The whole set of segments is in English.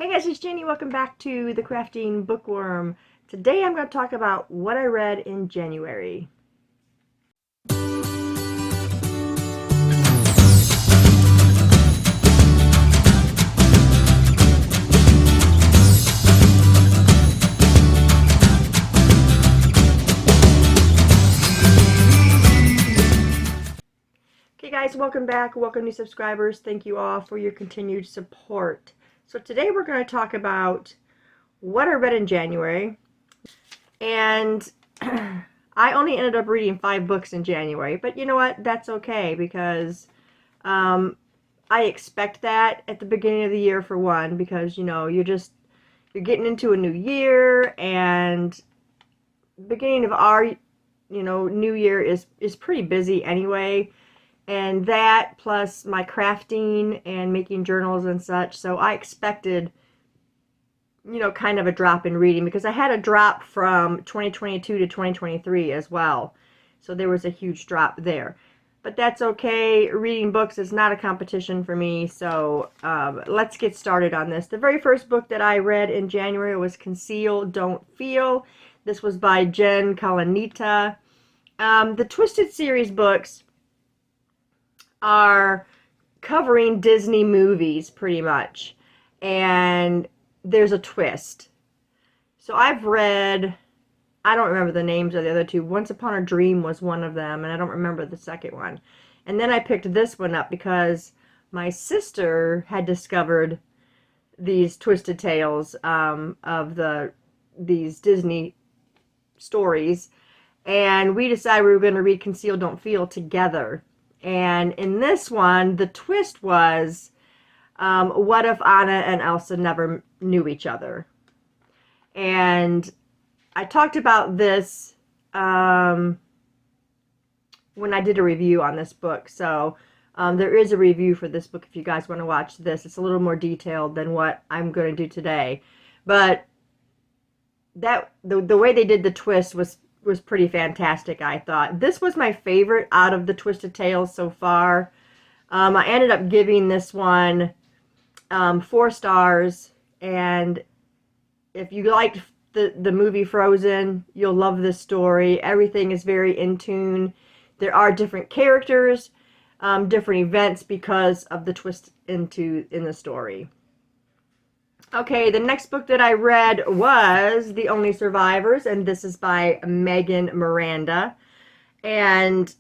Hey guys, it's Jenny. Welcome back to the Crafting Bookworm. Today I'm going to talk about what I read in January. Okay guys, welcome back. Welcome new subscribers. Thank you all for your continued support. So today we're going to talk about what I read in January. And I only ended up reading 5 books in January, but you know what? That's okay because I expect that at the beginning of the year for one, because you know you're getting into a new year, and beginning of our new year is pretty busy anyway, and that plus my crafting and making journals and such. So I expected kind of a drop in reading because I had a drop from 2022 to 2023 as well. So there was a huge drop there. But that's okay. Reading books is not a competition for me. So let's get started on this. The very first book that I read in January was Conceal, Don't Feel. This was by Jen Kalanita. The Twisted series books are covering Disney movies pretty much. And there's a twist. So I've read, I don't remember the names of the other two. Once Upon a Dream was one of them, and I don't remember the second one. And then I picked this one up because my sister had discovered these twisted tales of these Disney stories, and we decided we were going to read Conceal, Don't Feel together. And in this one, the twist was, what if Anna and Elsa never knew each other? And I talked about this when I did a review on this book. So there is a review for this book if you guys want to watch this. It's a little more detailed than what I'm going to do today. But that the way they did the twist was pretty fantastic, I thought. This was my favorite out of the Twisted Tales so far. I ended up giving this one 4 stars, and if you liked the movie Frozen, you'll love this story. Everything is very in tune. There are different characters, different events because of the twist in the story. Okay, the next book that I read was The Only Survivors, and this is by Megan Miranda. And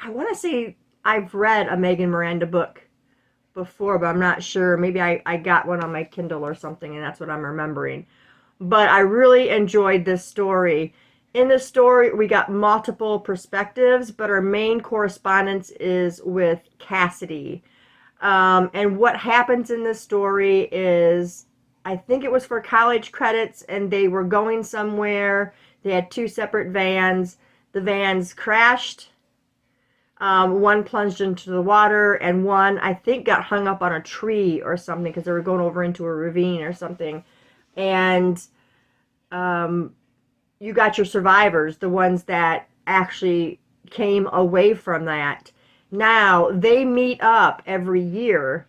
I want to say I've read a Megan Miranda book before, but I'm not sure. Maybe I got one on my Kindle or something, and that's what I'm remembering. But I really enjoyed this story. In this story, we got multiple perspectives, but our main correspondence is with Cassidy. And what happens in this story is, I think it was for college credits, and they were going somewhere. They had 2 separate vans. The vans crashed. One plunged into the water, and one, I think, got hung up on a tree or something because they were going over into a ravine or something. And you got your survivors, the ones that actually came away from that. Now, they meet up every year,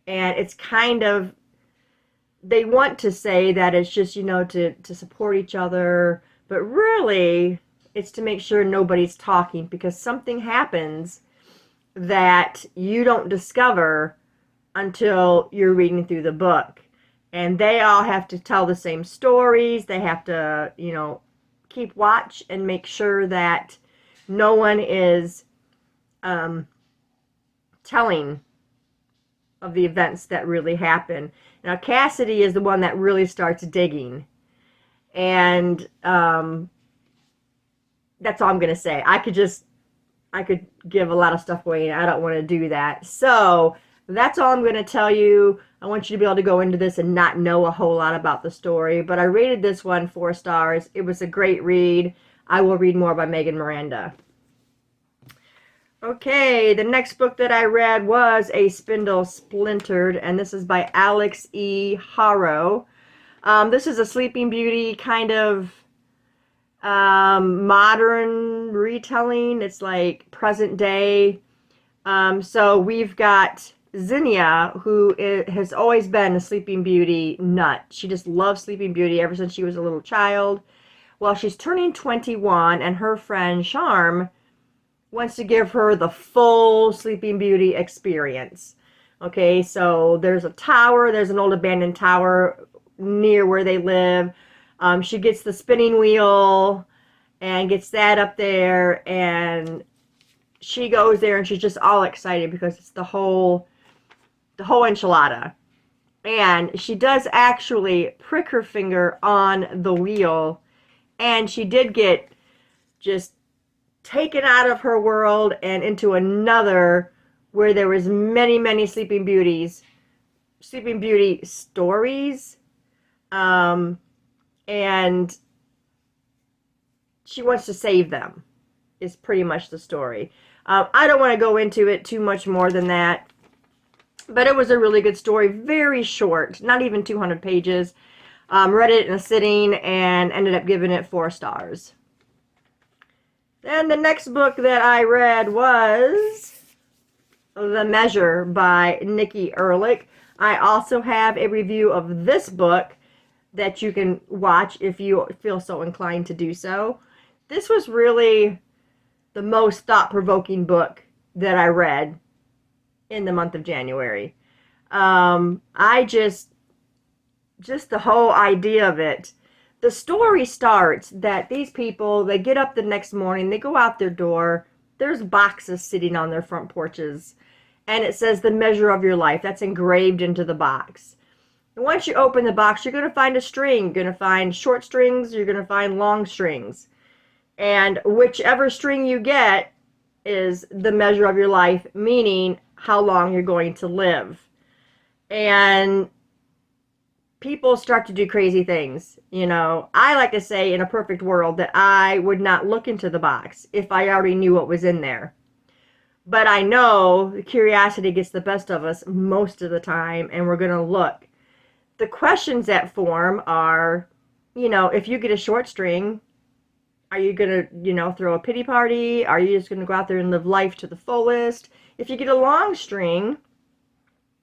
and it's kind of, they want to say that it's just, to support each other, but really, it's to make sure nobody's talking, because something happens that you don't discover until you're reading through the book. And they all have to tell the same stories. They have to, keep watch and make sure that no one is telling of the events that really happen. Now, Cassidy is the one that really starts digging. And that's all I'm going to say. I could give a lot of stuff away, and I don't want to do that. So that's all I'm going to tell you. I want you to be able to go into this and not know a whole lot about the story. But I rated this one 4 stars. It was a great read. I will read more by Megan Miranda. Okay, the next book that I read was A Spindle Splintered, and this is by Alex E. Harrow. This is a Sleeping Beauty kind of modern retelling. It's like present day. So we've got Zinnia, has always been a Sleeping Beauty nut. She just loves Sleeping Beauty ever since she was a little child. Well, she's turning 21, and her friend Charm wants to give her the full Sleeping Beauty experience. Okay, so there's a tower, there's an old abandoned tower near where they live. She gets the spinning wheel and gets that up there, and she goes there and she's just all excited because it's the whole enchilada. And she does actually prick her finger on the wheel, and she did get just taken out of her world and into another where there was many Sleeping Beauty stories, and she wants to save them is pretty much the story. I don't want to go into it too much more than that, but it was a really good story, very short, not even 200 pages. Read it in a sitting and ended up giving it 4 stars. Then the next book that I read was The Measure by Nikki Ehrlich. I also have a review of this book that you can watch if you feel so inclined to do so. This was really the most thought-provoking book that I read in the month of January. Just the whole idea of it. The story starts that these people, they get up the next morning, they go out their door, there's boxes sitting on their front porches, and it says the measure of your life. That's engraved into the box. And once you open the box, you're going to find a string. You're going to find short strings, you're going to find long strings. And whichever string you get is the measure of your life, meaning how long you're going to live. And people start to do crazy things. You know, I like to say in a perfect world that I would not look into the box if I already knew what was in there. But I know curiosity gets the best of us most of the time, and we're going to look. The questions that form are, you know, if you get a short string, are you going to, you know, throw a pity party? Are you just going to go out there and live life to the fullest? If you get a long string,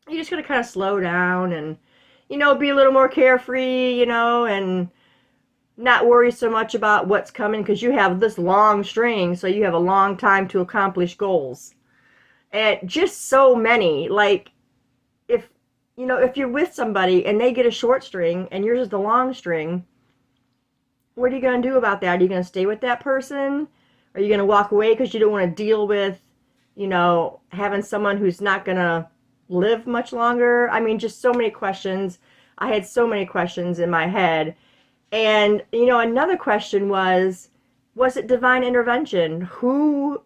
you're just going to kind of slow down and, you know, be a little more carefree, you know, and not worry so much about what's coming because you have this long string, so you have a long time to accomplish goals. And just so many, like, if, you know, if you're with somebody and they get a short string and yours is the long string, what are you going to do about that? Are you going to stay with that person? Are you going to walk away because you don't want to deal with, you know, having someone who's not going to live much longer? I mean, just so many questions. I had so many questions in my head. And, you know, another question was it divine intervention? Who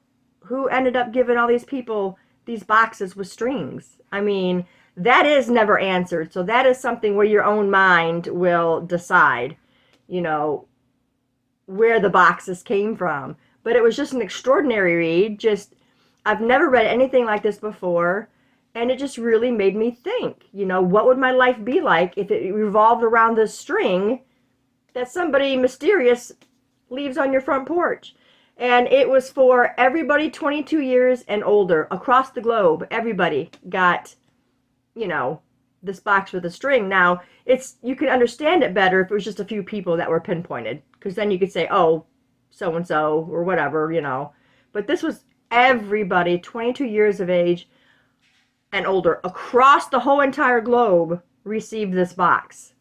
ended up giving all these people these boxes with strings? I mean, that is never answered. So that is something where your own mind will decide, you know, where the boxes came from. But it was just an extraordinary read. Just, I've never read anything like this before. And it just really made me think, you know, what would my life be like if it revolved around this string that somebody mysterious leaves on your front porch? And it was for everybody 22 years and older across the globe. Everybody got, you know, this box with a string. Now, you could understand it better if it was just a few people that were pinpointed, because then you could say, oh, so-and-so or whatever, you know. But this was everybody 22 years of age and older across the whole entire globe received this box.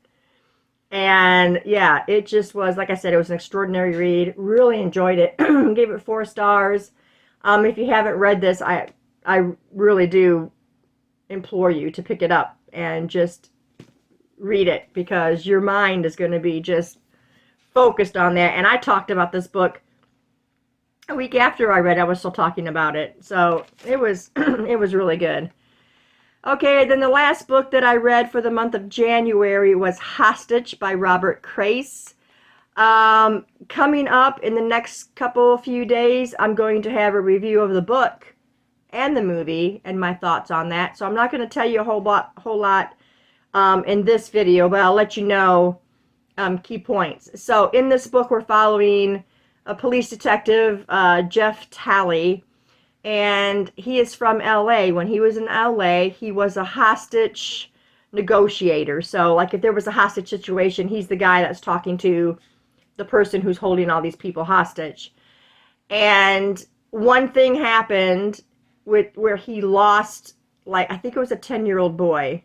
And yeah, it just was, like I said, it was an extraordinary read. Really enjoyed it. Gave it 4 stars. If you haven't read this, I really do implore you to pick it up and just read it, because your mind is going to be just focused on that. And I talked about this book a week after I read it. I was still talking about it. So it was it was really good. Okay, then the last book that I read for the month of January was Hostage by Robert Crace. Coming up in the next few days, I'm going to have a review of the book and the movie and my thoughts on that. So I'm not going to tell you a whole lot in this video, but I'll let you know key points. So in this book, we're following a police detective, Jeff Talley, and he is from LA. When he was in LA, he was a hostage negotiator. So, like, if there was a hostage situation, he's the guy that's talking to the person who's holding all these people hostage. And one thing happened where he lost, like, I think it was a 10-year-old boy,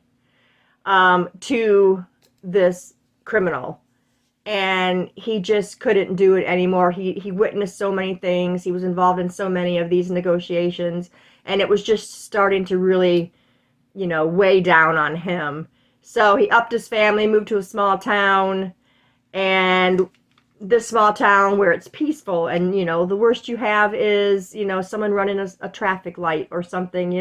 to this criminal. And he just couldn't do it anymore. He witnessed so many things. He was involved in so many of these negotiations. And it was just starting to really, weigh down on him. So he upped his family, moved to a small town. And this small town where it's peaceful, and the worst you have is someone running a traffic light or something,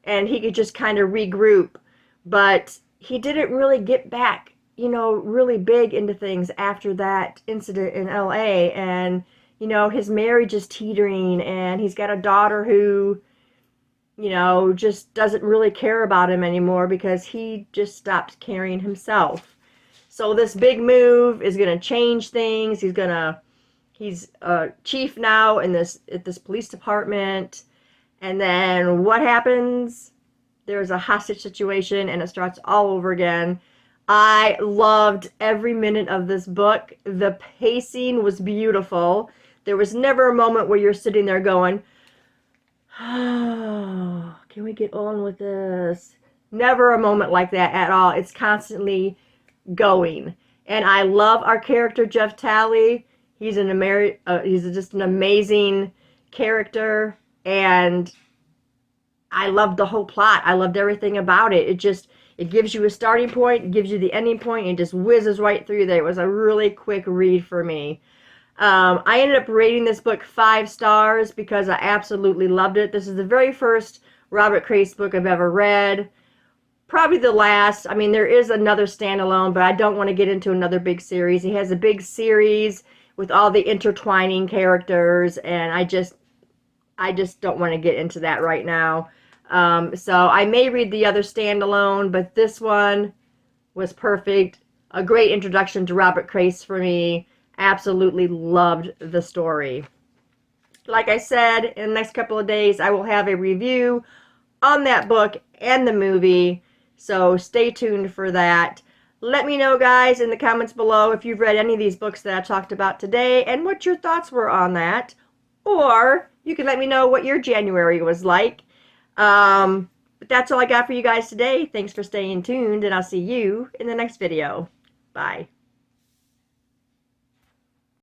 and he could just kind of regroup. But he didn't really get back really big into things after that incident in LA. And his marriage is teetering, and he's got a daughter who just doesn't really care about him anymore because he just stopped caring himself. So this big move is going to change things. He's a chief now at this police department. And then what happens? There's a hostage situation, and it starts all over again. I loved every minute of this book. The pacing was beautiful. There was never a moment where you're sitting there going, oh, can we get on with this? Never a moment like that at all. It's constantly going. And I love our character, Jeff Talley. He's just an amazing character, and I loved the whole plot. I loved everything about it. It gives you a starting point, it gives you the ending point, and it just whizzes right through there. It was a really quick read for me. I ended up rating this book 5 stars because I absolutely loved it. This is the very first Robert Crais book I've ever read. Probably the last. I mean, there is another standalone, but I don't want to get into another big series. He has a big series with all the intertwining characters, and I just don't want to get into that right now. So I may read the other standalone, but this one was perfect. A great introduction to Robert Crais for me. Absolutely loved the story. Like I said, in the next couple of days, I will have a review on that book and the movie. So stay tuned for that. Let me know, guys, in the comments below if you've read any of these books that I talked about today and what your thoughts were on that. Or you can let me know what your January was like. But that's all I got for you guys today. Thanks for staying tuned, and I'll see you in the next video. Bye.